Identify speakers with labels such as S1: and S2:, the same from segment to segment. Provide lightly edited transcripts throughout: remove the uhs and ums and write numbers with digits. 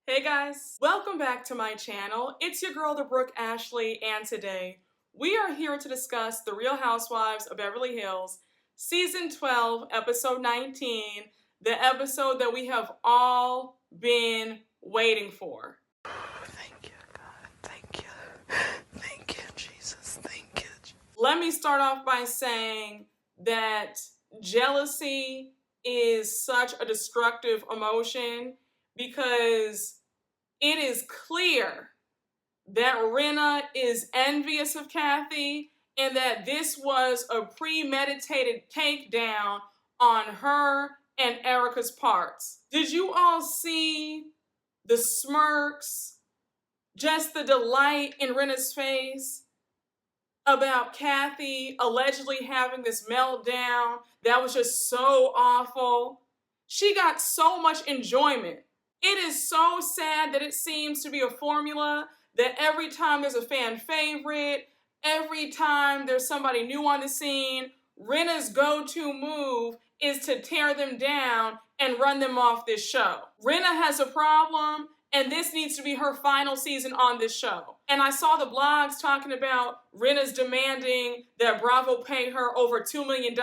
S1: Hey guys, welcome back to my channel. It's your girl, the Brooke Ashley, and today we are here to discuss The Real Housewives of Beverly Hills, Season 12, Episode 19, the episode that we have all been waiting for.
S2: Thank you, God. Thank you. Thank you, Jesus. Thank you.
S1: Let me start off by saying that jealousy is such a destructive emotion because it is clear that Rinna is envious of Kathy and that this was a premeditated takedown on her and Erika's parts. Did you all see the smirks, just the delight in Rinna's face about Kathy allegedly having this meltdown that was just so awful? She got so much enjoyment. It is so sad that it seems to be a formula that every time there's a fan favorite, every time there's somebody new on the scene, Rinna's go-to move is to tear them down and run them off this show. Rinna has a problem, and this needs to be her final season on this show. And I saw the blogs talking about Rinna's demanding that Bravo pay her over $2 million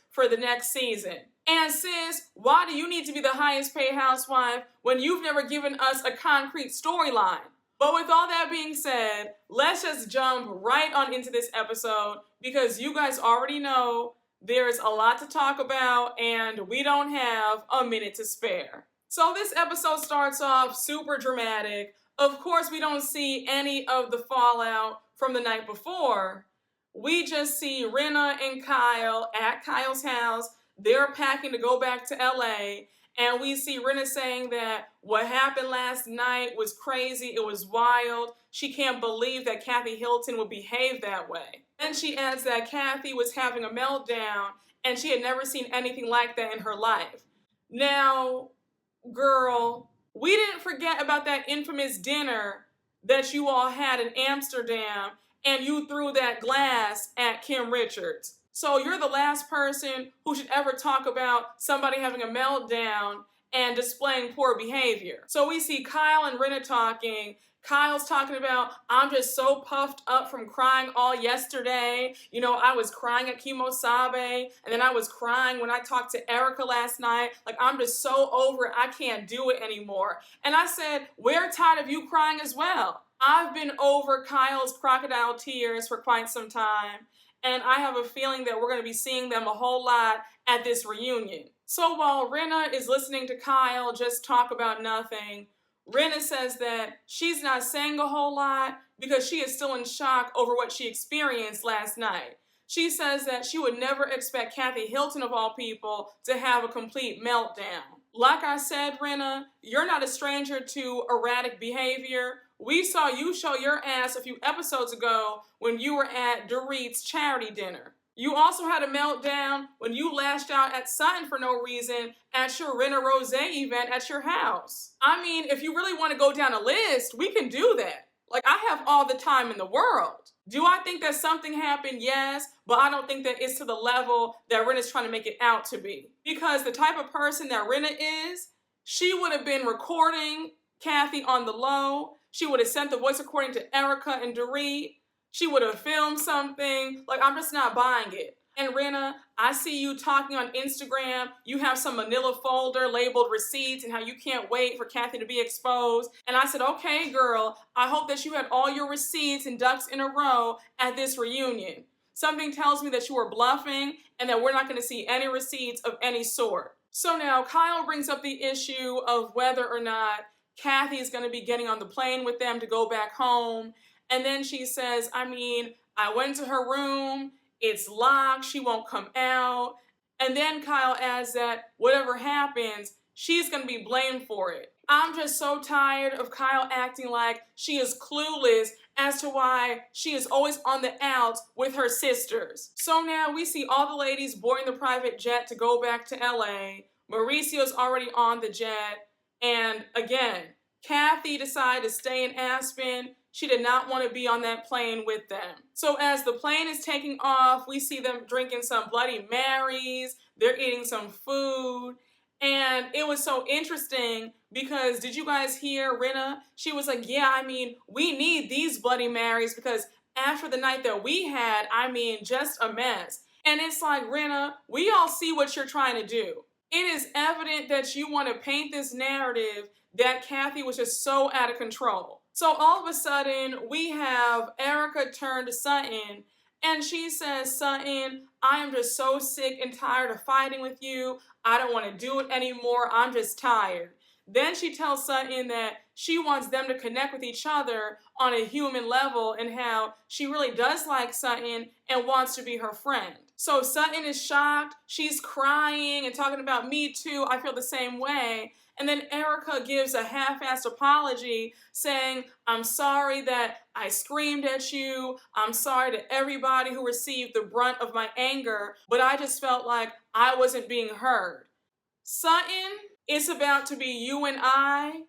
S1: for the next season. And sis, why do you need to be the highest paid housewife when you've never given us a concrete storyline? But with all that being said, let's just jump right on into this episode because you guys already know there's a lot to talk about and we don't have a minute to spare. So this episode starts off super dramatic. Of course, we don't see any of the fallout from the night before. We just see Rinna and Kyle at Kyle's house. They're packing to go back to LA, and we see Rinna saying that what happened last night was crazy, it was wild. She can't believe that Kathy Hilton would behave that way. Then she adds that Kathy was having a meltdown, and she had never seen anything like that in her life. Now, girl, we didn't forget about that infamous dinner that you all had in Amsterdam, and you threw that glass at Kim Richards. So you're the last person who should ever talk about somebody having a meltdown and displaying poor behavior. So we see Kyle and Rinna talking. Kyle's talking about, I'm just so puffed up from crying all yesterday. You know, I was crying at Kimosabe, and then I was crying when I talked to Erika last night. Like, I'm just so over it. I can't do it anymore. And I said, we're tired of you crying as well. I've been over Kyle's crocodile tears for quite some time. And I have a feeling that we're going to be seeing them a whole lot at this reunion. So while Rinna is listening to Kyle just talk about nothing, Rinna says that she's not saying a whole lot because she is still in shock over what she experienced last night. She says that she would never expect Kathy Hilton, of all people, to have a complete meltdown. Like I said, Rinna, you're not a stranger to erratic behavior. We saw you show your ass a few episodes ago when you were at Dorit's charity dinner. You also had a meltdown when you lashed out at Sutton for no reason at your Rinna Rose event at your house. I mean, if you really want to go down a list, we can do that. Like, I have all the time in the world. Do I think that something happened? Yes, but I don't think that it's to the level that Rinna's trying to make it out to be. Because the type of person that Rinna is, she would have been recording Kathy on the low. She would have sent the voice recording to Erika and Dorit. She would have filmed something. Like, I'm just not buying it. And Rinna, I see you talking on Instagram. You have some manila folder labeled receipts and how you can't wait for Kathy to be exposed. And I said, okay, girl, I hope that you had all your receipts and ducks in a row at this reunion. Something tells me that you were bluffing and that we're not going to see any receipts of any sort. So now Kyle brings up the issue of whether or not Kathy is going to be getting on the plane with them to go back home. And then she says, I mean, I went to her room. It's locked. She won't come out. And then Kyle adds that whatever happens, she's going to be blamed for it. I'm just so tired of Kyle acting like she is clueless as to why she is always on the outs with her sisters. So now we see all the ladies boarding the private jet to go back to LA. Mauricio's already on the jet. And again, Kathy decided to stay in Aspen. She did not want to be on that plane with them. So as the plane is taking off, we see them drinking some Bloody Marys. They're eating some food. And it was so interesting because did you guys hear Rinna? She was like, yeah, I mean, we need these Bloody Marys because after the night that we had, I mean, just a mess. And it's like, Rinna, we all see what you're trying to do. It is evident that you want to paint this narrative that Kathy was just so out of control. So all of a sudden, we have Erika turn to Sutton, and she says, Sutton, I am just so sick and tired of fighting with you. I don't want to do it anymore. I'm just tired. Then she tells Sutton that she wants them to connect with each other on a human level and how she really does like Sutton and wants to be her friend. So Sutton is shocked. She's crying and talking about me too. I feel the same way. And then Erika gives a half-assed apology saying, I'm sorry that I screamed at you. I'm sorry to everybody who received the brunt of my anger, but I just felt like I wasn't being heard. Sutton, it's about to be you and I,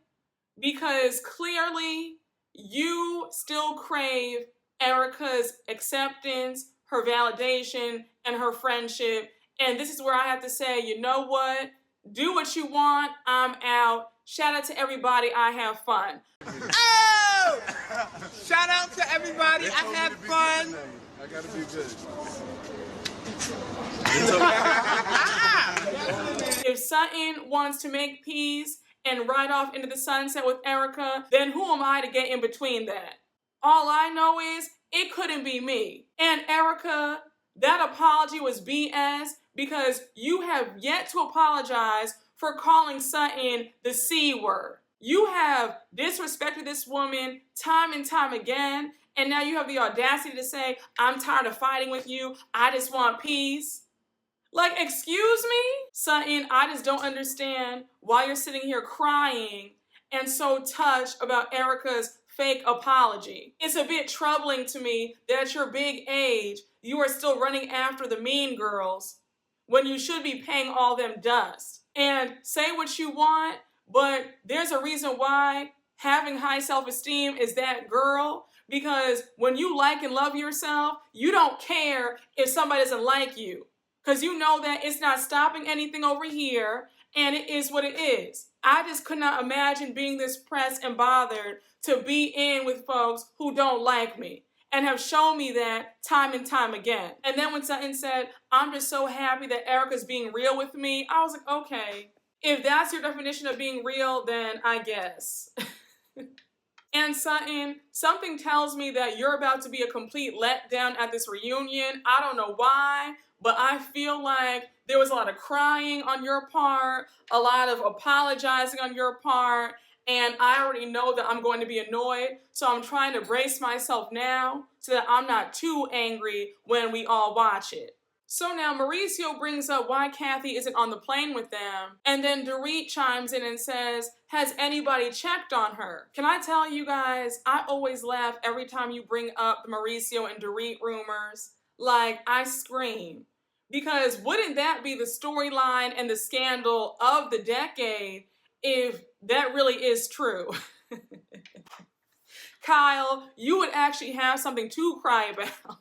S1: because clearly you still crave Erika's acceptance, her validation, and her friendship. And this is where I have to say, you know what? Do what you want. I'm out. Shout out to everybody. I have fun.
S3: Oh! Shout out to everybody. I had fun.
S4: I gotta be good.
S1: If Sutton wants to make peace and ride off into the sunset with Erika, then who am I to get in between that? All I know is it couldn't be me. And Erika, that apology was BS because you have yet to apologize for calling Sutton the C word. You have disrespected this woman time and time again, and now you have the audacity to say, I'm tired of fighting with you. I just want peace. Like, excuse me? Sutton, I just don't understand why you're sitting here crying and so touched about Erika's fake apology. It's a bit troubling to me that at your big age, you are still running after the mean girls when you should be paying all them dust. And say what you want, but there's a reason why having high self-esteem is that girl, because when you like and love yourself, you don't care if somebody doesn't like you, because you know that it's not stopping anything over here, and it is what it is. I just could not imagine being this pressed and bothered to be in with folks who don't like me and have shown me that time and time again. And then when Sutton said, I'm just so happy that Erika's being real with me, I was like, okay, if that's your definition of being real, then I guess. And Sutton, something tells me that you're about to be a complete letdown at this reunion. I don't know why, but I feel like there was a lot of crying on your part, a lot of apologizing on your part, and I already know that I'm going to be annoyed, so I'm trying to brace myself now so that I'm not too angry when we all watch it. So now Mauricio brings up why Kathy isn't on the plane with them, and then Dorit chimes in and says, has anybody checked on her? Can I tell you guys, I always laugh every time you bring up the Mauricio and Dorit rumors. Like, I scream. Because wouldn't that be the storyline and the scandal of the decade if that really is true? Kyle, you would actually have something to cry about.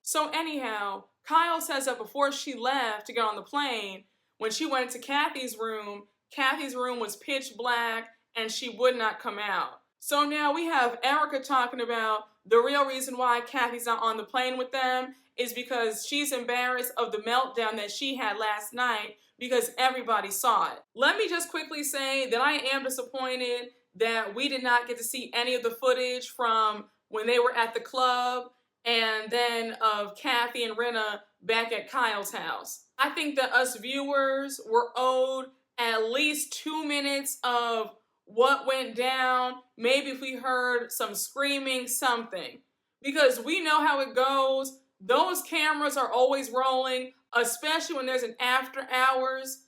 S1: So anyhow, Kyle says that before she left to get on the plane, when she went into Kathy's room was pitch black and she would not come out. So now we have Erika talking about the real reason why Kathy's not on the plane with them is because she's embarrassed of the meltdown that she had last night because everybody saw it. Let me just quickly say that I am disappointed that we did not get to see any of the footage from when they were at the club and then of Kathy and Rinna back at Kyle's house. I think that us viewers were owed at least 2 minutes of what went down, maybe if we heard some screaming, something. Because we know how it goes. Those cameras are always rolling, especially when there's an after hours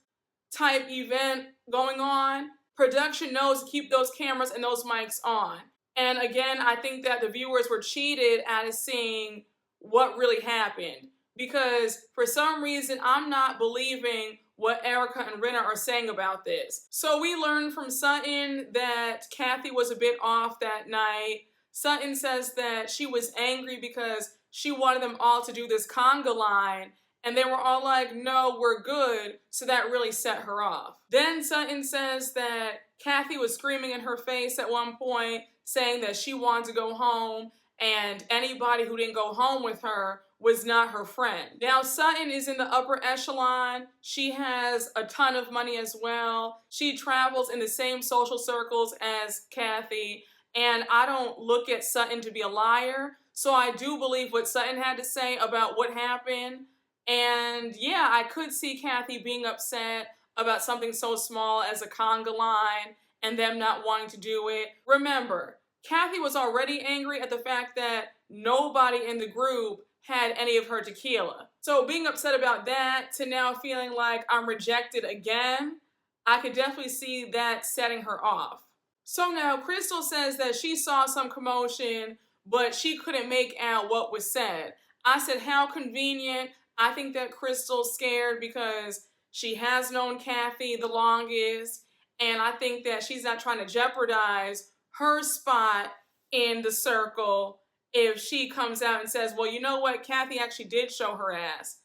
S1: type event going on. Production knows to keep those cameras and those mics on. And again, I think that the viewers were cheated out of seeing what really happened. Because for some reason, I'm not believing what Erika and Rinna are saying about this. So we learned from Sutton that Kathy was a bit off that night. Sutton says that she was angry because she wanted them all to do this conga line, And they were all like, no, we're good. So that really set her off. Then Sutton says that Kathy was screaming in her face at one point, saying that she wanted to go home, and anybody who didn't go home with her was not her friend. Now, Sutton is in the upper echelon. She has a ton of money as well. She travels in the same social circles as Kathy, and I don't look at Sutton to be a liar. So I do believe what Sutton had to say about what happened. And yeah, I could see Kathy being upset about something so small as a conga line and them not wanting to do it. Remember, Kathy was already angry at the fact that nobody in the group had any of her tequila. So being upset about that to now feeling like I'm rejected again, I could definitely see that setting her off. So now Crystal says that she saw some commotion, but she couldn't make out what was said. I said, how convenient. I think that Crystal's scared because she has known Kathy the longest, and I think that she's not trying to jeopardize her spot in the circle if she comes out and says, well, you know what, Kathy actually did show her ass.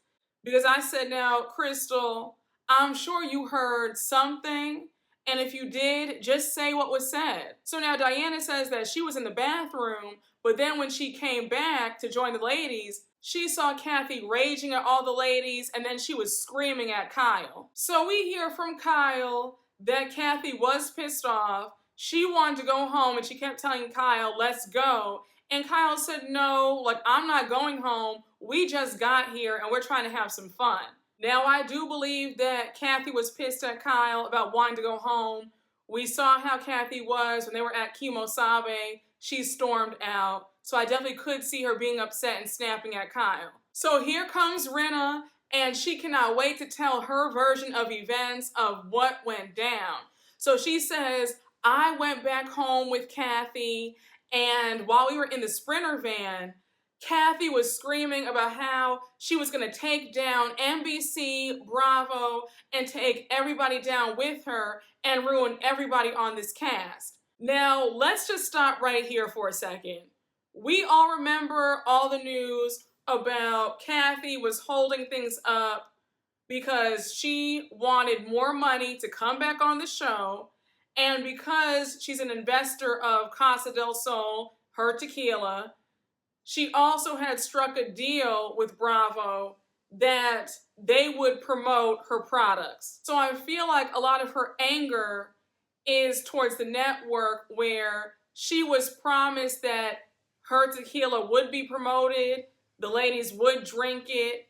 S1: Because I said, now, Crystal, I'm sure you heard something, and if you did, just say what was said. So now Diana says that she was in the bathroom, but then when she came back to join the ladies, she saw Kathy raging at all the ladies, and then she was screaming at Kyle. So we hear from Kyle that Kathy was pissed off. She wanted to go home, and she kept telling Kyle, let's go. And Kyle said, no, like, I'm not going home. We just got here, and we're trying to have some fun. Now, I do believe that Kathy was pissed at Kyle about wanting to go home. We saw how Kathy was when they were at Kimosabe. She stormed out. So I definitely could see her being upset and snapping at Kyle. So here comes Rinna, and she cannot wait to tell her version of events of what went down. So she says, I went back home with Kathy, and while we were in the Sprinter van, Kathy was screaming about how she was going to take down NBC, Bravo, and take everybody down with her and ruin everybody on this cast. Now, let's just stop right here for a second. We all remember all the news about Kathy was holding things up because she wanted more money to come back on the show, and because she's an investor of Casa del Sol, her tequila, she also had struck a deal with Bravo that they would promote her products. So I feel like a lot of her anger is towards the network, where she was promised that her tequila would be promoted, the ladies would drink it,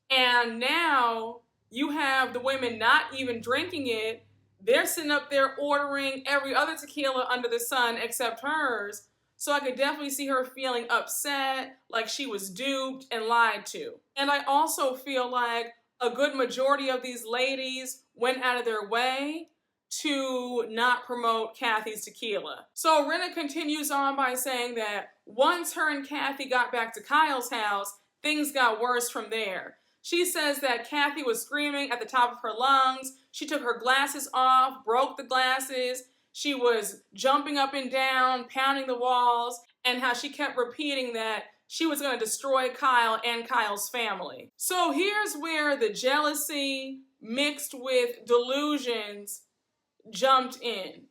S1: and now you have the women not even drinking it. They're sitting up there ordering every other tequila under the sun except hers. So I could definitely see her feeling upset, like she was duped and lied to. And I also feel like a good majority of these ladies went out of their way to not promote Kathy's tequila. So Rinna continues on by saying that once her and Kathy got back to Kyle's house, things got worse from there. She says that Kathy was screaming at the top of her lungs. She took her glasses off, broke the glasses. She was jumping up and down, pounding the walls, and how she kept repeating that she was going to destroy Kyle and Kyle's family. So here's where the jealousy mixed with delusions jumped in.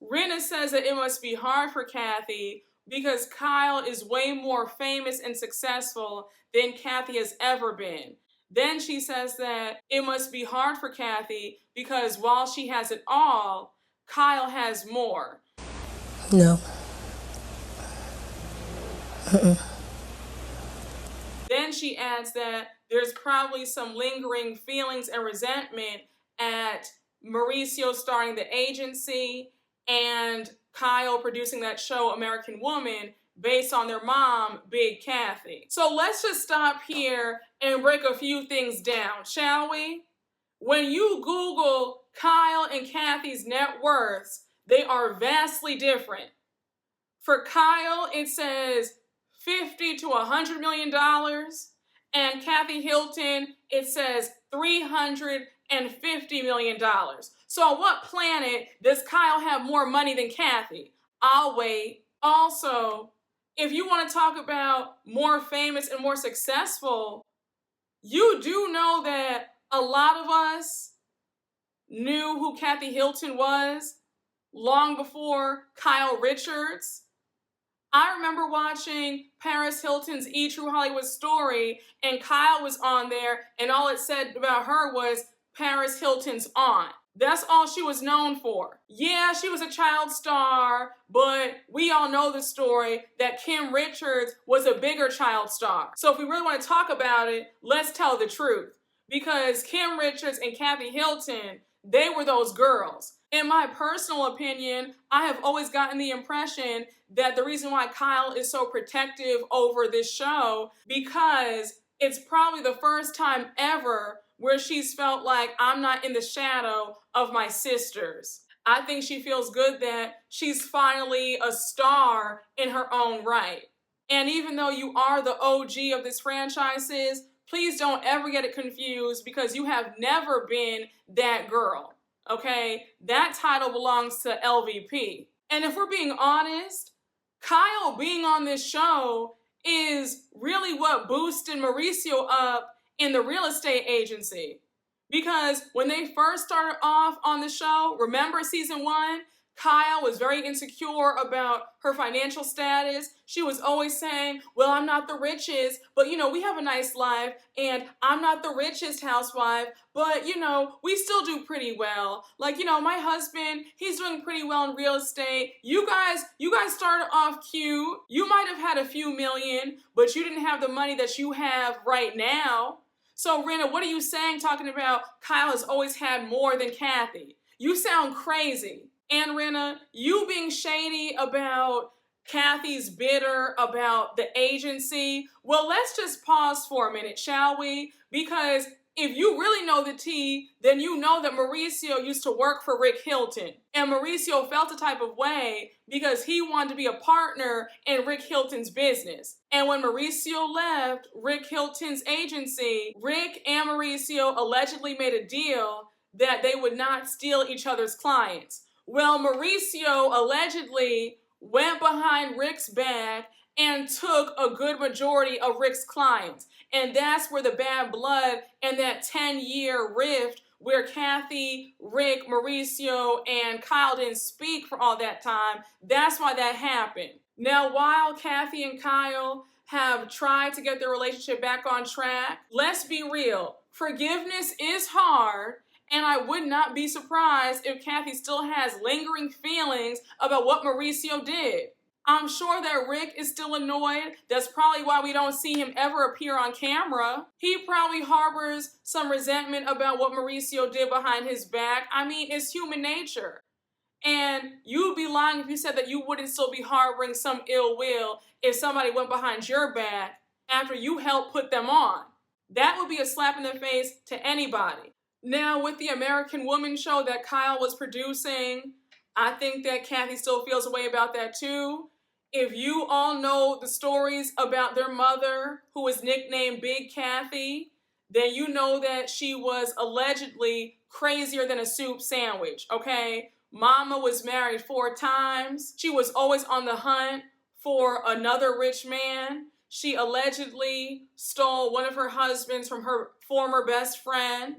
S1: Rinna says that it must be hard for Kathy because Kyle is way more famous and successful than Kathy has ever been. Then she says that it must be hard for Kathy because while she has it all, Kyle has more.
S2: No.
S1: Then she adds that there's probably some lingering feelings and resentment at Mauricio starting the agency and Kyle producing that show American Woman based on their mom, Big Kathy. So let's just stop here and break a few things down, shall we? When you Google Kyle and Kathy's net worths, they are vastly different. For Kyle, it says $50 to $100 million, and Kathy Hilton, it says $350 million. So on what planet does Kyle have more money than Kathy? I'll wait. Also, if you want to talk about more famous and more successful, You do know that a lot of us knew who Kathy Hilton was long before Kyle Richards. I remember watching Paris Hilton's E! True Hollywood Story, and Kyle was on there, and all it said about her was Paris Hilton's aunt. That's all she was known for. Yeah, she was a child star, but we all know the story that Kim Richards was a bigger child star. So if we really want to talk about it, let's tell the truth. Because Kim Richards and Kathy Hilton, they were those girls. In my personal opinion, I have always gotten the impression that the reason why Kyle is so protective over this show, because it's probably the first time ever where she's felt like I'm not in the shadow of my sisters. I think she feels good that she's finally a star in her own right. And even though you are the OG of this franchise, please don't ever get it confused, because you have never been that girl. Okay, that title belongs to LVP. And if we're being honest, Kyle being on this show is really what boosted Mauricio up in the real estate agency. Because when they first started off on the show, remember season 1? Kyle was very insecure about her financial status. She was always saying, well, I'm not the richest, but we have a nice life, and I'm not the richest housewife, but we still do pretty well. Like, my husband, he's doing pretty well in real estate. You guys started off cute. You might have had a few million, but you didn't have the money that you have right now. So, Rinna, what are you saying talking about Kyle has always had more than Kathy? You sound crazy. And Rinna, you being shady about Kathy's bitter about the agency, well, let's just pause for a minute, shall we? Because if you really know the tea, then you know that Mauricio used to work for Rick Hilton. And Mauricio felt a type of way because he wanted to be a partner in Rick Hilton's business. And when Mauricio left Rick Hilton's agency, Rick and Mauricio allegedly made a deal that they would not steal each other's clients. Well, Mauricio allegedly went behind Rick's back and took a good majority of Rick's clients. And that's where the bad blood and that 10-year rift where Kathy, Rick, Mauricio, and Kyle didn't speak for all that time, that's why that happened. Now, while Kathy and Kyle have tried to get their relationship back on track, let's be real. Forgiveness is hard, and I would not be surprised if Kathy still has lingering feelings about what Mauricio did. I'm sure that Rick is still annoyed. That's probably why we don't see him ever appear on camera. He probably harbors some resentment about what Mauricio did behind his back. I mean, it's human nature. And you'd be lying if you said that you wouldn't still be harboring some ill will if somebody went behind your back after you helped put them on. That would be a slap in the face to anybody. Now, with the American Woman show that Kyle was producing, I think that Kathy still feels a way about that too. If you all know the stories about their mother, who was nicknamed Big Kathy, then you know that she was allegedly crazier than a soup sandwich, okay? Mama was married 4 times. She was always on the hunt for another rich man. She allegedly stole one of her husbands from her former best friend.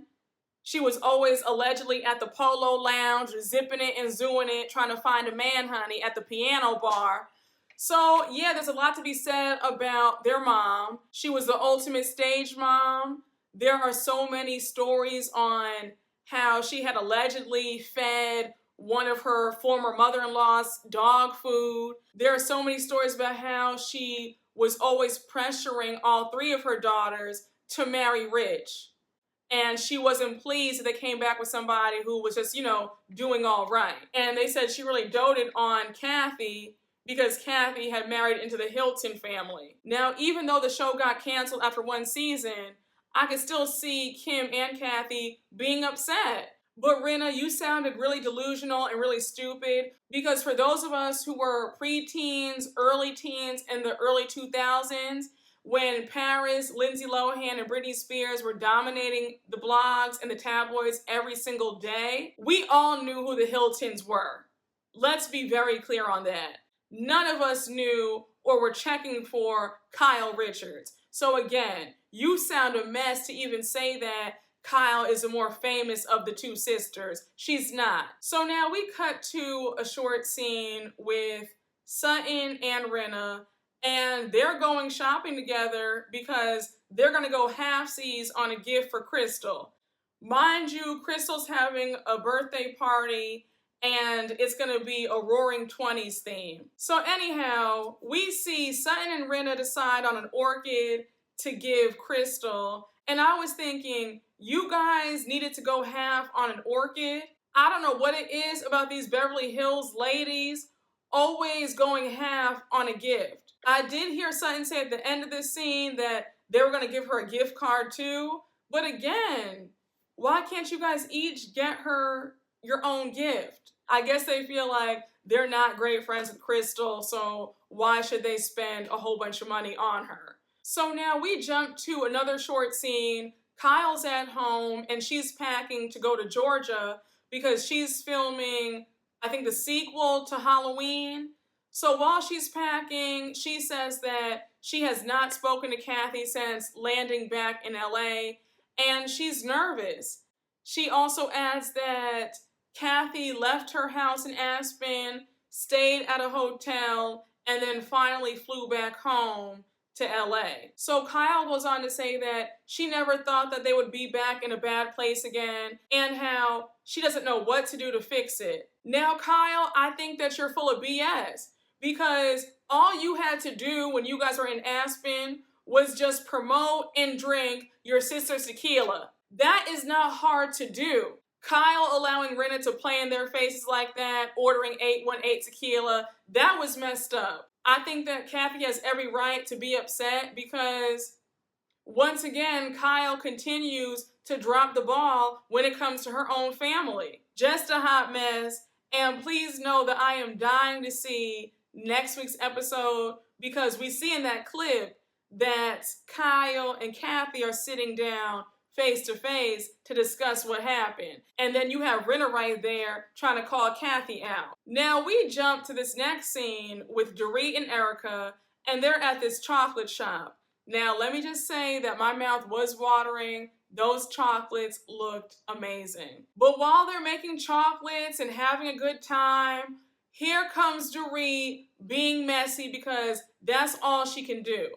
S1: She was always allegedly at the Polo Lounge, zipping it and zooing it, trying to find a man, honey, at the piano bar. So, yeah, there's a lot to be said about their mom. She was the ultimate stage mom. There are so many stories on how she had allegedly fed one of her former mother-in-law's dog food. There are so many stories about how she was always pressuring all 3 of her daughters to marry rich. And she wasn't pleased that they came back with somebody who was just, doing all right. And they said she really doted on Kathy because Kathy had married into the Hilton family. Now, even though the show got canceled after 1 season, I could still see Kim and Kathy being upset. But Rinna, you sounded really delusional and really stupid, because for those of us who were preteens, early teens in the early 2000s, when Paris, Lindsay Lohan, and Britney Spears were dominating the blogs and the tabloids every single day, we all knew who the Hiltons were. Let's be very clear on that. None of us knew or were checking for Kyle Richards. So again, you sound a mess to even say that Kyle is the more famous of the two sisters. She's not. So now we cut to a short scene with Sutton and Rinna, and they're going shopping together because they're going to go halfsies on a gift for Crystal. Mind you, Crystal's having a birthday party, and it's going to be a Roaring 20s theme. So anyhow, we see Sutton and Rinna decide on an orchid to give Crystal, and I was thinking, you guys needed to go half on an orchid? I don't know what it is about these Beverly Hills ladies always going half on a gift. I did hear Sutton say at the end of this scene that they were going to give her a gift card too, but again, why can't you guys each get her your own gift? I guess they feel like they're not great friends with Crystal, so why should they spend a whole bunch of money on her? So now we jump to another short scene. Kyle's at home and she's packing to go to Georgia because she's filming, I think, the sequel to Halloween. So while she's packing, she says that she has not spoken to Kathy since landing back in LA, and she's nervous. She also adds that Kathy left her house in Aspen, stayed at a hotel, and then finally flew back home to LA. So Kyle goes on to say that she never thought that they would be back in a bad place again, and how she doesn't know what to do to fix it. Now, Kyle, I think that you're full of BS, because all you had to do when you guys were in Aspen was just promote and drink your sister's tequila. That is not hard to do. Kyle allowing Rinna to play in their faces like that, ordering 818 tequila, that was messed up. I think that Kathy has every right to be upset because, once again, Kyle continues to drop the ball when it comes to her own family. Just a hot mess, and please know that I am dying to see next week's episode, because we see in that clip that Kyle and Kathy are sitting down face to face to discuss what happened. And then you have Rinna right there trying to call Kathy out. Now we jump to this next scene with Dorit and Erika, and they're at this chocolate shop. Now let me just say that my mouth was watering. Those chocolates looked amazing. But while they're making chocolates and having a good time, here comes Dorit being messy because that's all she can do.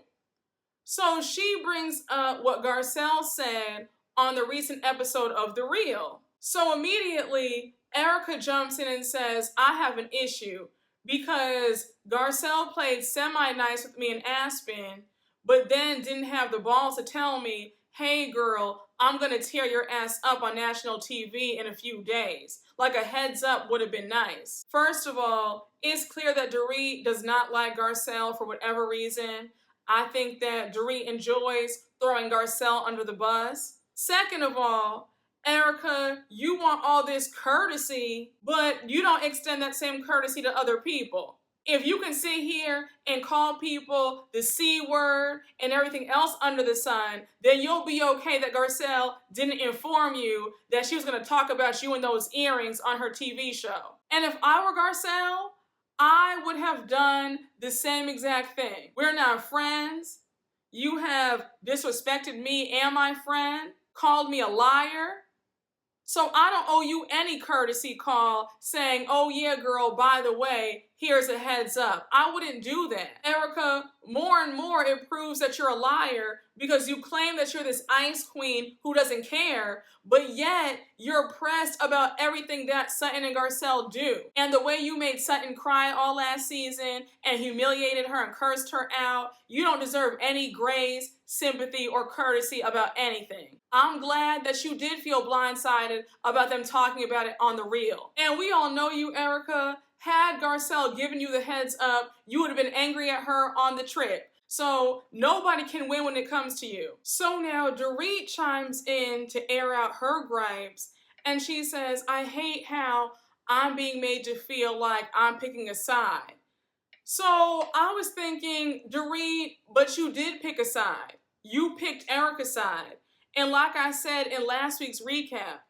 S1: So she brings up what Garcelle said on the recent episode of The Real. So immediately, Erika jumps in and says, I have an issue because Garcelle played semi-nice with me in Aspen, but then didn't have the balls to tell me, hey girl, I'm gonna tear your ass up on national TV in a few days. Like a heads up would have been nice. First of all, it's clear that Dorit does not like Garcelle for whatever reason. I think that Dorit enjoys throwing Garcelle under the bus. Second of all, Erika, you want all this courtesy, but you don't extend that same courtesy to other people. If you can sit here and call people the C word and everything else under the sun, then you'll be okay that Garcelle didn't inform you that she was going to talk about you and those earrings on her TV show. And if I were Garcelle, I would have done the same exact thing. We're not friends. You have disrespected me and my friend, called me a liar. So I don't owe you any courtesy call saying, oh yeah, girl, by the way, here's a heads up. I wouldn't do that. Erika, more and more it proves that you're a liar because you claim that you're this ice queen who doesn't care, but yet you're pressed about everything that Sutton and Garcelle do. And the way you made Sutton cry all last season and humiliated her and cursed her out, you don't deserve any grace, sympathy, or courtesy about anything. I'm glad that you did feel blindsided about them talking about it on The Real. And we all know you, Erika. Had Garcelle given you the heads up, you would have been angry at her on the trip. So nobody can win when it comes to you. So now Dorit chimes in to air out her gripes, and she says, I hate how I'm being made to feel like I'm picking a side. So I was thinking, Dorit, but you did pick a side. You picked Erika's side. And like I said in last week's recap,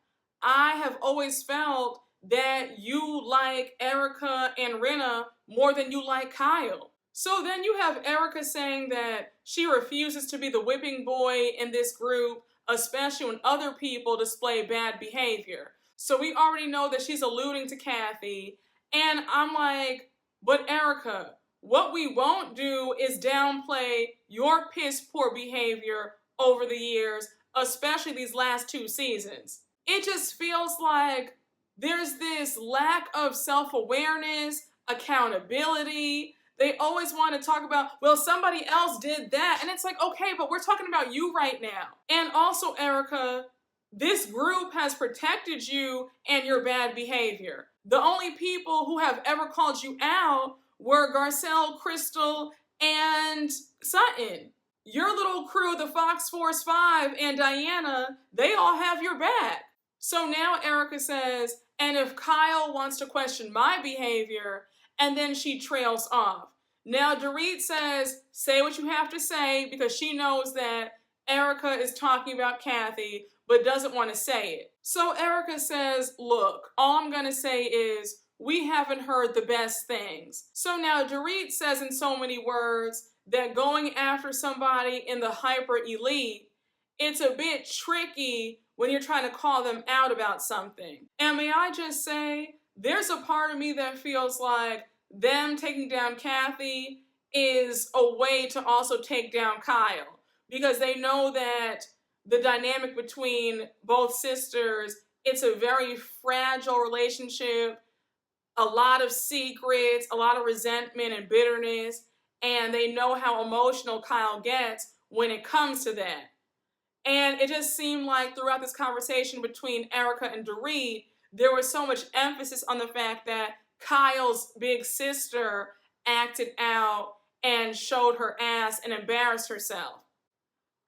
S1: I have always felt that you like Erika and Rinna more than you like Kyle. So then you have Erika saying that she refuses to be the whipping boy in this group, especially when other people display bad behavior. So we already know that she's alluding to Kathy. And I'm like, but Erika, what we won't do is downplay your piss poor behavior over the years, especially these last 2 seasons. It just feels like there's this lack of self-awareness, accountability. They always want to talk about, well, somebody else did that. And it's like, okay, but we're talking about you right now. And also, Erika, this group has protected you and your bad behavior. The only people who have ever called you out were Garcelle, Crystal, and Sutton. Your little crew, the Fox Force 5 and Diana, they all have your back. So now Erika says, and if Kyle wants to question my behavior, and then she trails off. Now Dorit says, say what you have to say, because she knows that Erika is talking about Kathy, but doesn't want to say it. So Erika says, look, all I'm going to say is, we haven't heard the best things. So now Dorit says in so many words that going after somebody in the hyper elite, it's a bit tricky when you're trying to call them out about something. And may I just say, there's a part of me that feels like them taking down Kathy is a way to also take down Kyle, because they know that the dynamic between both sisters, it's a very fragile relationship, a lot of secrets, a lot of resentment and bitterness, and they know how emotional Kyle gets when it comes to that. And it just seemed like throughout this conversation between Erika and Dorit, there was so much emphasis on the fact that Kyle's big sister acted out and showed her ass and embarrassed herself.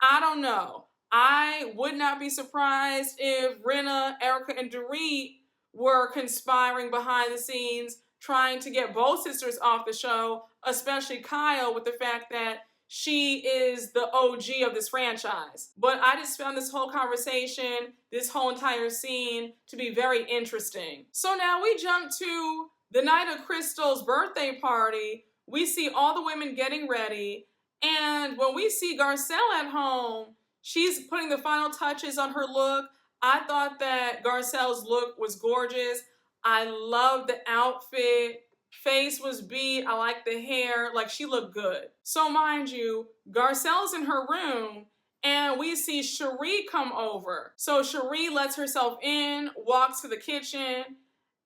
S1: I don't know. I would not be surprised if Rinna, Erika, and Dorit were conspiring behind the scenes, trying to get both sisters off the show, especially Kyle, with the fact that she is the OG of this franchise. But I just found this whole conversation, this whole entire scene, to be very interesting. So now we jump to the night of Crystal's birthday party. We see all the women getting ready. And when we see Garcelle at home, she's putting the final touches on her look. I thought that Garcelle's look was gorgeous. I love the outfit. Face was beat. I like the hair. Like, she looked good. So mind you, Garcelle's in her room and we see Cherie come over. So Cherie lets herself in, walks to the kitchen,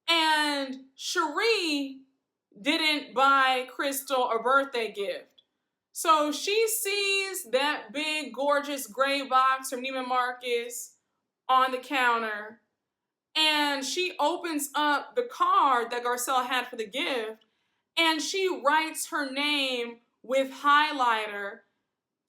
S1: and Cherie didn't buy Crystal a birthday gift. So she sees that big, gorgeous gray box from Neiman Marcus on the counter, and she opens up the card that Garcelle had for the gift, and she writes her name with highlighter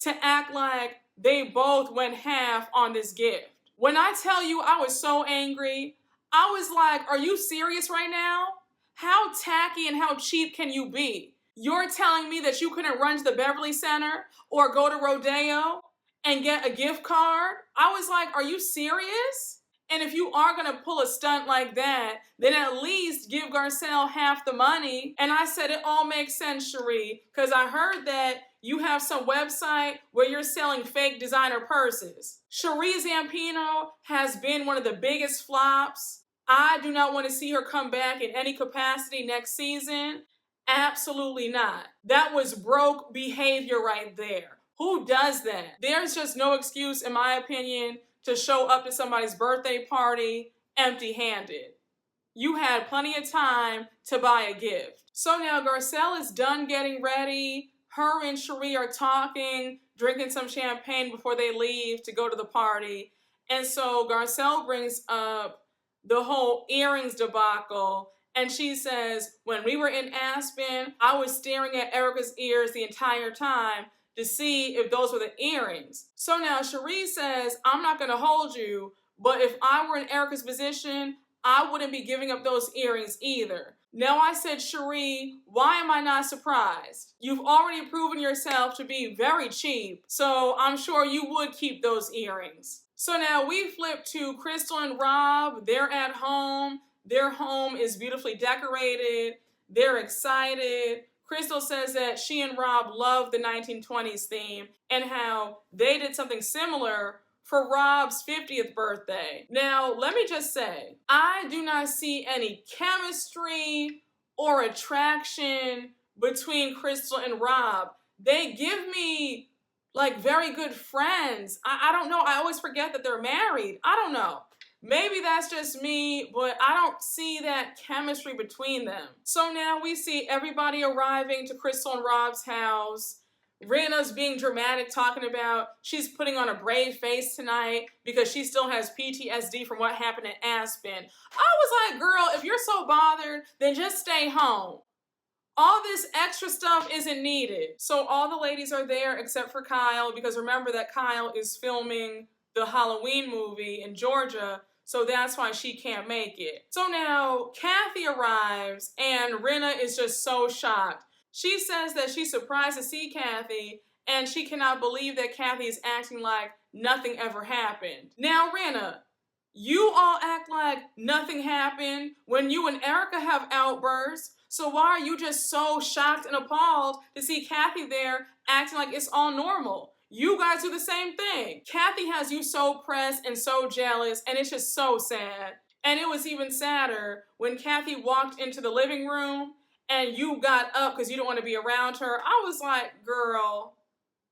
S1: to act like they both went half on this gift. When I tell you I was so angry, I was like, are you serious right now? How tacky and how cheap can you be? You're telling me that you couldn't run to the Beverly Center or go to Rodeo and get a gift card? I was like, are you serious? And if you are gonna pull a stunt like that, then at least give Garcelle half the money. And I said, it all makes sense, Cherie, because I heard that you have some website where you're selling fake designer purses. Cherie Zampino has been one of the biggest flops. I do not want to see her come back in any capacity next season. Absolutely not. That was broke behavior right there. Who does that? There's just no excuse, in my opinion, to show up to somebody's birthday party empty-handed. You had plenty of time to buy a gift. So now Garcelle is done getting ready. Her and Cherie are talking, drinking some champagne before they leave to go to the party. And so Garcelle brings up the whole earrings debacle. And she says, when we were in Aspen, I was staring at Erika's ears the entire time to see if those were the earrings. So now Cherie says, I'm not gonna hold you, but if I were in Erika's position, I wouldn't be giving up those earrings either. Now I said, Cherie, why am I not surprised? You've already proven yourself to be very cheap, so I'm sure you would keep those earrings. So now we flip to Crystal and Rob. They're at home. Their home is beautifully decorated. They're excited. Crystal says that she and Rob love the 1920s theme and how they did something similar for Rob's 50th birthday. Now, let me just say, I do not see any chemistry or attraction between Crystal and Rob. They give me like very good friends. I don't know. I always forget that they're married. I don't know. Maybe that's just me, but I don't see that chemistry between them. So now we see everybody arriving to Crystal and Rob's house. Rinna's being dramatic, talking about she's putting on a brave face tonight because she still has PTSD from what happened in Aspen. I was like, girl, if you're so bothered, then just stay home. All this extra stuff isn't needed. So all the ladies are there except for Kyle, because remember that Kyle is filming the Halloween movie in Georgia, so that's why she can't make it. So now Kathy arrives and Rinna is just so shocked. She says that she's surprised to see Kathy and she cannot believe that Kathy is acting like nothing ever happened. Now Rinna, you all act like nothing happened when you and Erika have outbursts. So why are you just so shocked and appalled to see Kathy there acting like it's all normal? You guys do the same thing. Kathy has you so pressed and so jealous, and it's just so sad. And it was even sadder when Kathy walked into the living room and you got up because you don't want to be around her. I was like, girl,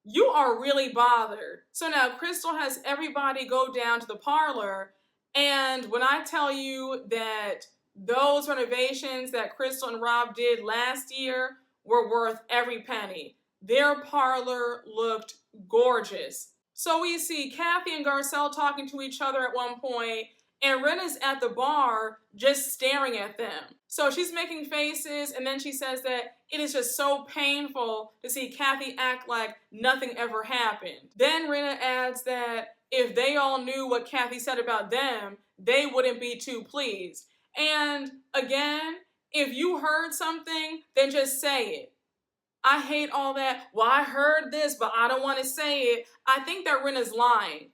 S1: you are really bothered. So now Crystal has everybody go down to the parlor, and when I tell you that those renovations that Crystal and Rob did last year were worth every penny. Their parlor looked gorgeous. So we see Kathy and Garcelle talking to each other at one point, and Rinna's at the bar just staring at them. So she's making faces, and then she says that it is just so painful to see Kathy act like nothing ever happened. Then Rinna adds that if they all knew what Kathy said about them, they wouldn't be too pleased. And again, if you heard something, then just say it. I hate all that, well, I heard this, but I don't want to say it. I think that Rinna's lying.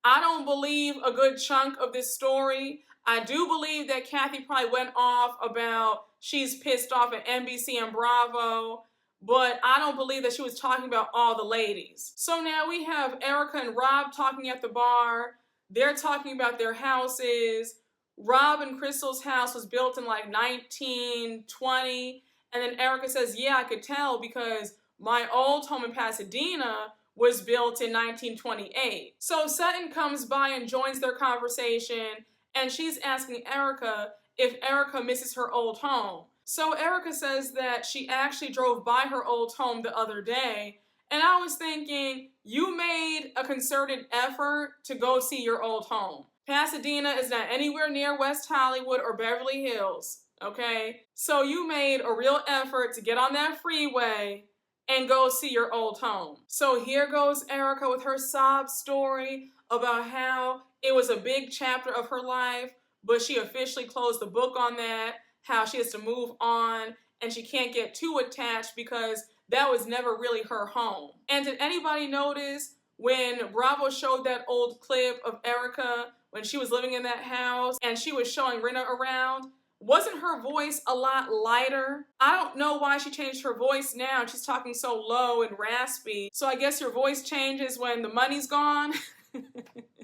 S1: I don't believe a good chunk of this story. I do believe that Kathy probably went off about she's pissed off at NBC and Bravo, but I don't believe that she was talking about all the ladies. So now we have Erika and Rob talking at the bar. They're talking about their houses. Rob and Crystal's house was built in like 1920. And then Erika says, yeah, I could tell because my old home in Pasadena was built in 1928. So Sutton comes by and joins their conversation, and she's asking Erika if Erika misses her old home. So Erika says that she actually drove by her old home the other day, and I was thinking, you made a concerted effort to go see your old home. Pasadena is not anywhere near West Hollywood or Beverly Hills, okay? So you made a real effort to get on that freeway and go see your old home. So here goes Erika with her sob story about how it was a big chapter of her life, but she officially closed the book on that, how she has to move on, and she can't get too attached because that was never really her home. And did anybody notice when Bravo showed that old clip of Erika when she was living in that house and she was showing Rinna around? Wasn't her voice a lot lighter? I don't know why she changed her voice now. She's talking so low and raspy. So I guess your voice changes when the money's gone.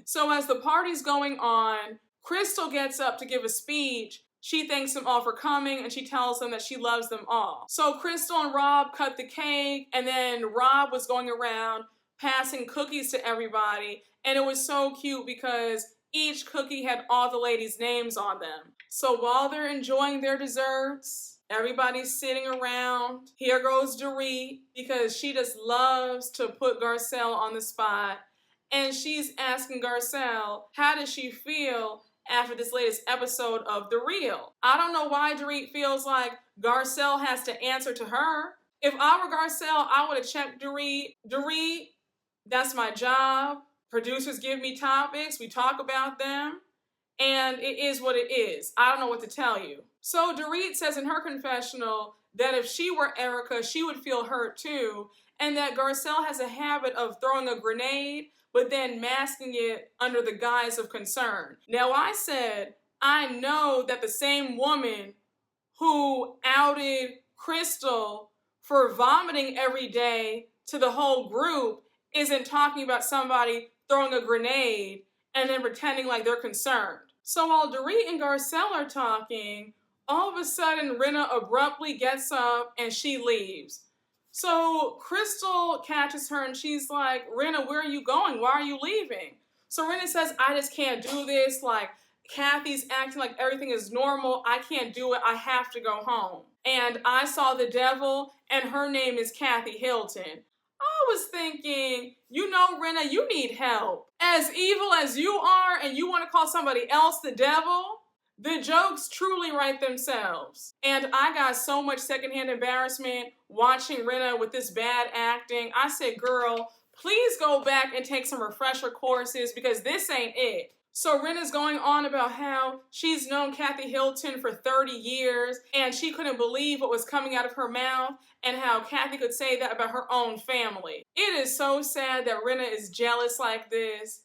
S1: So as the party's going on, Crystal gets up to give a speech. She thanks them all for coming, and she tells them that she loves them all. So Crystal and Rob cut the cake, and then Rob was going around passing cookies to everybody, and it was so cute because each cookie had all the ladies' names on them. So while they're enjoying their desserts, everybody's sitting around. Here goes Dorit, because she just loves to put Garcelle on the spot, and she's asking Garcelle, how does she feel after this latest episode of The Real? I don't know why Dorit feels like Garcelle has to answer to her. If I were Garcelle, I would have checked Dorit. Dorit, that's my job. Producers give me topics, we talk about them, and it is what it is. I don't know what to tell you. So Dorit says in her confessional that if she were Erika, she would feel hurt too, and that Garcelle has a habit of throwing a grenade but then masking it under the guise of concern. Now I said, I know that the same woman who outed Crystal for vomiting every day to the whole group isn't talking about somebody throwing a grenade and then pretending like they're concerned. So while Dorit and Garcelle are talking, all of a sudden Rinna abruptly gets up and she leaves. So Crystal catches her and she's like, Rinna, where are you going? Why are you leaving? So Rinna says, I just can't do this. Like, Kathy's acting like everything is normal. I can't do it. I have to go home. And I saw the devil, and her name is Kathy Hilton. I was thinking, you know, Rinna, you need help. As evil as you are, and you want to call somebody else the devil, the jokes truly write themselves. And I got so much secondhand embarrassment watching Rinna with this bad acting. I said, girl, please go back and take some refresher courses because this ain't it. So Rinna's going on about how she's known Kathy Hilton for 30 years and she couldn't believe what was coming out of her mouth and how Kathy could say that about her own family. It is so sad that Rinna is jealous like this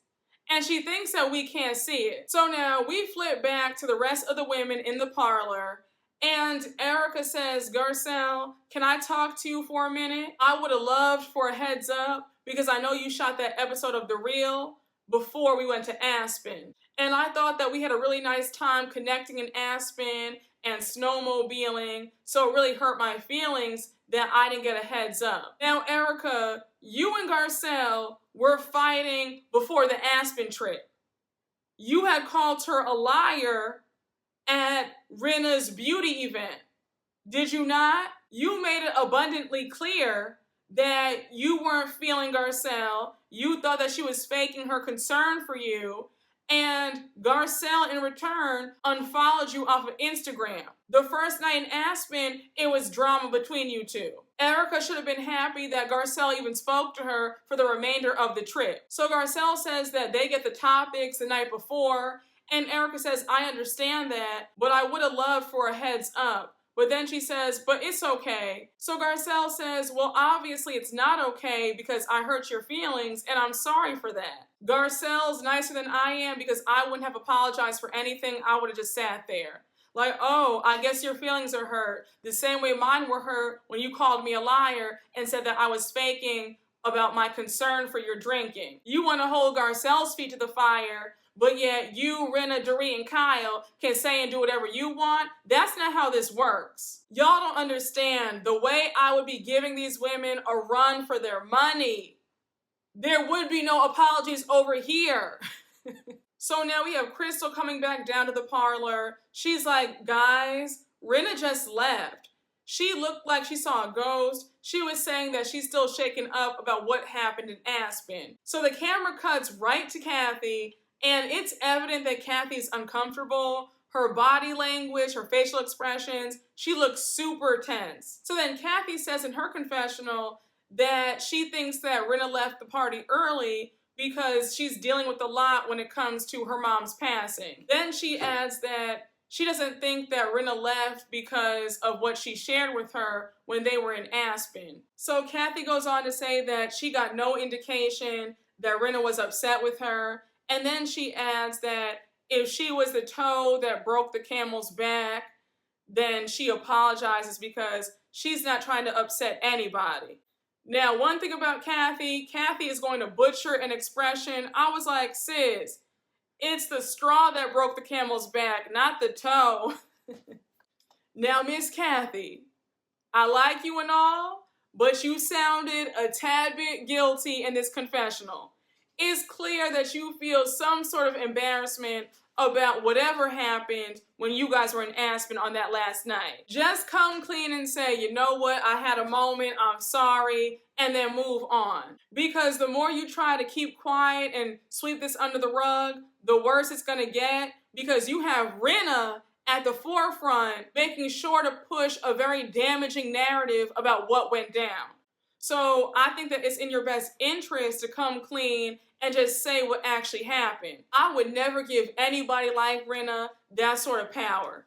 S1: and she thinks that we can't see it. So now we flip back to the rest of the women in the parlor and Erika says, Garcelle, can I talk to you for a minute? I would have loved for a heads up because I know you shot that episode of The Real before we went to Aspen. And I thought that we had a really nice time connecting in Aspen and snowmobiling, so it really hurt my feelings that I didn't get a heads up. Now, Erika, you and Garcelle were fighting before the Aspen trip. You had called her a liar at Rinna's beauty event. Did you not? You made it abundantly clear that you weren't feeling Garcelle. You thought that she was faking her concern for you. And Garcelle, in return, unfollowed you off of Instagram. The first night in Aspen, it was drama between you two. Erika should have been happy that Garcelle even spoke to her for the remainder of the trip. So Garcelle says that they get the topics the night before, and Erika says, I understand that, but I would have loved for a heads up. But then she says, but it's okay. So Garcelle says, well, obviously it's not okay because I hurt your feelings and I'm sorry for that. Garcelle's nicer than I am because I wouldn't have apologized for anything. I would have just sat there. Like, oh, I guess your feelings are hurt. The same way mine were hurt when you called me a liar and said that I was faking about my concern for your drinking. You want to hold Garcelle's feet to the fire, but yet you, Rinna, Dorit, and Kyle can say and do whatever you want. That's not how this works. Y'all don't understand the way I would be giving these women a run for their money. There would be no apologies over here. So now we have Crystal coming back down to the parlor. She's like, guys, Rinna just left. She looked like she saw a ghost. She was saying that she's still shaken up about what happened in Aspen. So the camera cuts right to Kathy, and it's evident that Kathy's uncomfortable. Her body language, her facial expressions, she looks super tense. So then Kathy says in her confessional that she thinks that Rinna left the party early because she's dealing with a lot when it comes to her mom's passing. Then she adds that she doesn't think that Rinna left because of what she shared with her when they were in Aspen. So Kathy goes on to say that she got no indication that Rinna was upset with her. And then she adds that if she was the toe that broke the camel's back, then she apologizes because she's not trying to upset anybody. Now, one thing about Kathy is going to butcher an expression. I was like, sis, it's the straw that broke the camel's back, not the toe. Now, Miss Kathy, I like you and all, but you sounded a tad bit guilty in this confessional. It's clear that you feel some sort of embarrassment about whatever happened when you guys were in Aspen on that last night. Just come clean and say, you know what, I had a moment, I'm sorry, and then move on. Because the more you try to keep quiet and sweep this under the rug, the worse it's gonna get, because you have Rinna at the forefront making sure to push a very damaging narrative about what went down. So I think that it's in your best interest to come clean and just say what actually happened. I would never give anybody like Rinna that sort of power.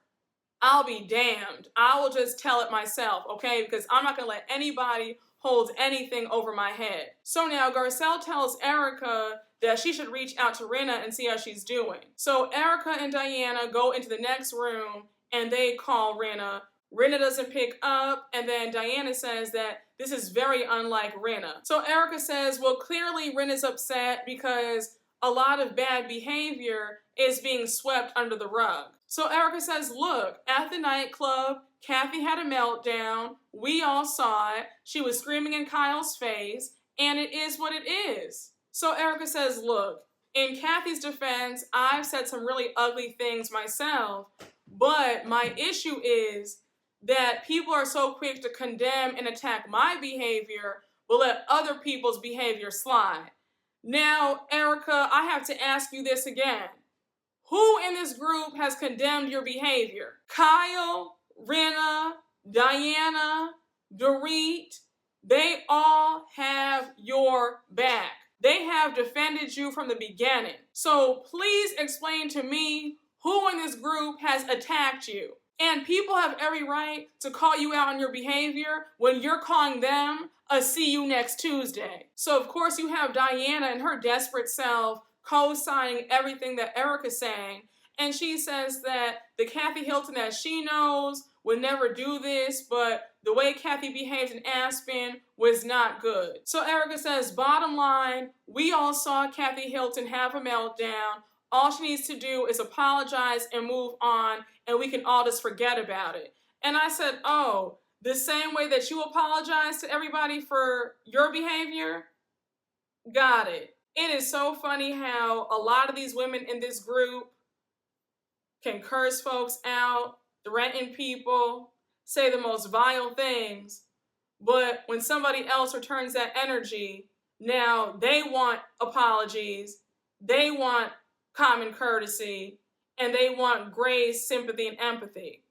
S1: I'll be damned. I will just tell it myself, okay? Because I'm not gonna let anybody hold anything over my head. So now Garcelle tells Erika that she should reach out to Rinna and see how she's doing. So Erika and Diana go into the next room and they call Rinna, Rinna doesn't pick up, and then Diana says that this is very unlike Rinna. So Erika says, well, clearly Rinna's upset because a lot of bad behavior is being swept under the rug. So Erika says, look, at the nightclub, Kathy had a meltdown. We all saw it. She was screaming in Kyle's face, and it is what it is. So Erika says, look, in Kathy's defense, I've said some really ugly things myself, but my issue is that people are so quick to condemn and attack my behavior, but let other people's behavior slide. Now, Erika, I have to ask you this again. Who in this group has condemned your behavior? Kyle, Rinna, Diana, Dorit, they all have your back. They have defended you from the beginning. So please explain to me who in this group has attacked you. And people have every right to call you out on your behavior when you're calling them a see you next Tuesday. So of course you have Diana and her desperate self co-signing everything that Erika's saying. And she says that the Kathy Hilton that she knows would never do this, but the way Kathy behaved in Aspen was not good. So Erika says, bottom line, we all saw Kathy Hilton have a meltdown. All she needs to do is apologize and move on, and we can all just forget about it. And I said, oh, the same way that you apologize to everybody for your behavior? Got it. It is so funny how a lot of these women in this group can curse folks out, threaten people, say the most vile things, but when somebody else returns that energy, now they want apologies, they want common courtesy, and they want grace, sympathy, and empathy.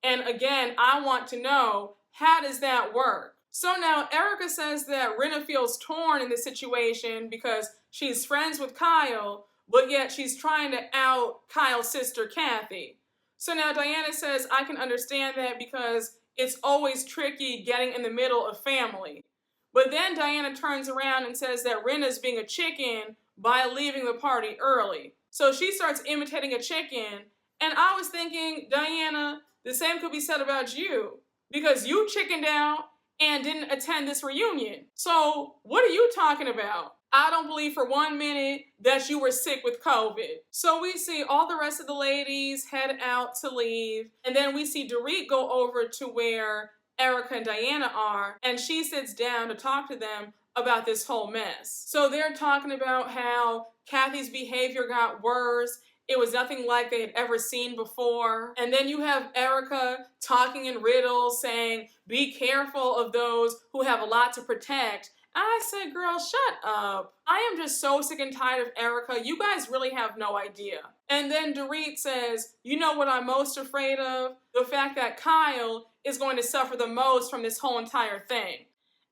S1: And again, I want to know, how does that work? So now Erika says that Rinna feels torn in this situation because she's friends with Kyle, but yet she's trying to out Kyle's sister, Kathy. So now Diana says, I can understand that because it's always tricky getting in the middle of family. But then Diana turns around and says that Rinna's being a chicken by leaving the party early. So she starts imitating a chicken, and I was thinking, Diana, the same could be said about you, because you chickened out and didn't attend this reunion. So what are you talking about? I don't believe for 1 minute that you were sick with COVID. So we see all the rest of the ladies head out to leave, and then we see Dorit go over to where Erika and Diana are, and she sits down to talk to them about this whole mess. So they're talking about how Kathy's behavior got worse. It was nothing like they had ever seen before. And then you have Erika talking in riddles, saying, be careful of those who have a lot to protect. I said, girl, shut up. I am just so sick and tired of Erika. You guys really have no idea. And then Dorit says, you know what I'm most afraid of? The fact that Kyle is going to suffer the most from this whole entire thing.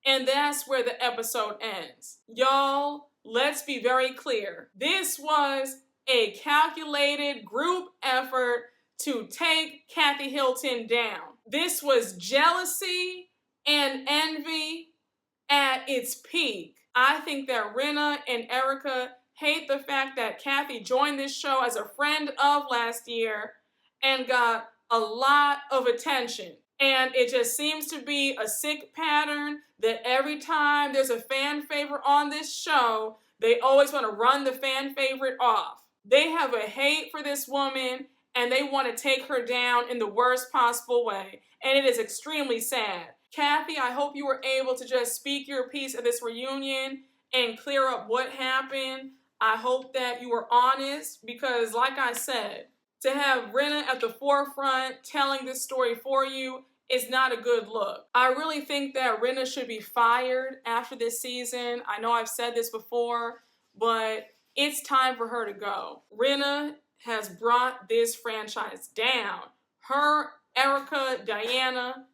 S1: And that's where the episode ends. Y'all, let's be very clear. This was a calculated group effort to take Kathy Hilton down. This was jealousy and envy at its peak. I think that Rinna and Erika hate the fact that Kathy joined this show as a friend of last year and got a lot of attention. And it just seems to be a sick pattern that every time there's a fan favorite on this show, they always want to run the fan favorite off. They have a hate for this woman and they want to take her down in the worst possible way. And it is extremely sad. Kathy, I hope you were able to just speak your piece at this reunion and clear up what happened. I hope that you were honest because, like I said, to have Rinna at the forefront telling this story for you is not a good look. I really think that Rinna should be fired after this season. I know I've said this before, but it's time for her to go. Rinna has brought this franchise down. Her, Erika, Diana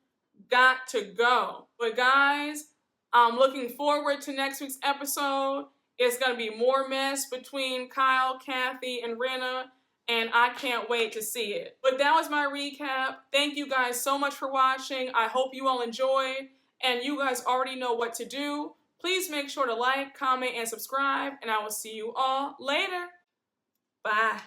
S1: got to go. But guys, I'm looking forward to next week's episode. It's going to be more mess between Kyle, Kathy, and Rinna, and I can't wait to see it. But that was my recap. Thank you guys so much for watching. I hope you all enjoyed, and you guys already know what to do. Please make sure to like, comment, and subscribe, and I will see you all later. Bye.